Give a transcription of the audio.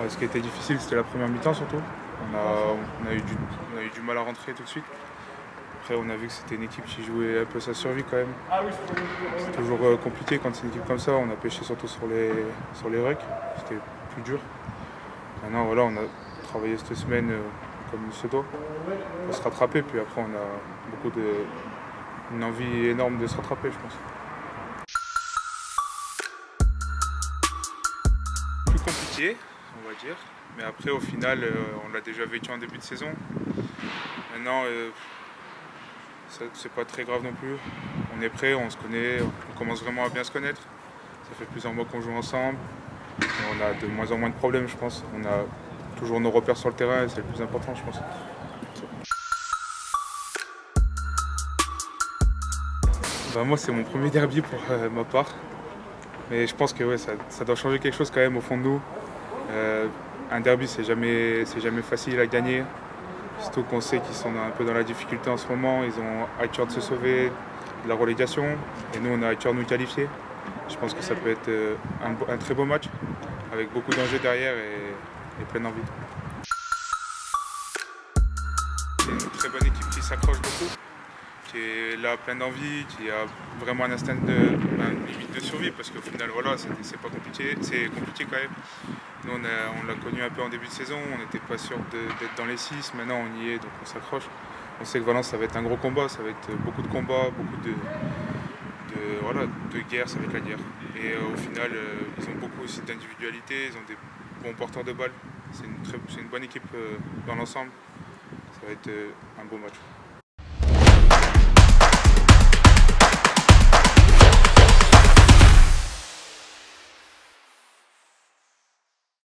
Ouais, ce qui était difficile, c'était la première mi-temps surtout. On a eu du mal à rentrer tout de suite. Après, on a vu que c'était une équipe qui jouait un peu sa survie quand même. C'est toujours compliqué quand c'est une équipe comme ça. On a pêché surtout sur les recs. C'était plus dur. Maintenant, voilà, on a travaillé cette semaine comme il se doit pour se rattraper. Puis après, on a une envie énorme de se rattraper, je pense. Plus compliqué, on va dire. Mais après, au final, on l'a déjà vécu en début de saison. Maintenant, c'est pas très grave non plus. On est prêt, on se connaît, on commence vraiment à bien se connaître. Ça fait plusieurs mois qu'on joue ensemble. Et on a de moins en moins de problèmes, je pense. On a toujours nos repères sur le terrain et c'est le plus important, je pense. Bah, moi, c'est mon premier derby pour ma part. Mais je pense que ouais, ça doit changer quelque chose quand même au fond de nous. Un derby, c'est jamais facile à gagner. Surtout qu'on sait qu'ils sont un peu dans la difficulté en ce moment. Ils ont à cœur de se sauver de la relégation. Et nous, on a à cœur de nous qualifier. Je pense que ça peut être un très beau match, avec beaucoup d'enjeux derrière et plein d'envie. C'est une très bonne équipe qui s'accroche beaucoup, qui est là plein d'envie, qui a vraiment un instinct une limite de survie, parce qu'au final, voilà, c'est pas compliqué, c'est compliqué quand même. Nous, on l'a connu un peu en début de saison, on n'était pas sûr d'être dans les 6, maintenant on y est, donc on s'accroche. On sait que Valence, ça va être un gros combat, ça va être beaucoup de combats, beaucoup de guerre, ça va être la guerre. Et au final, ils ont beaucoup aussi d'individualité, ils ont des bons porteurs de balles. C'est une bonne équipe dans l'ensemble. Ça va être un beau match.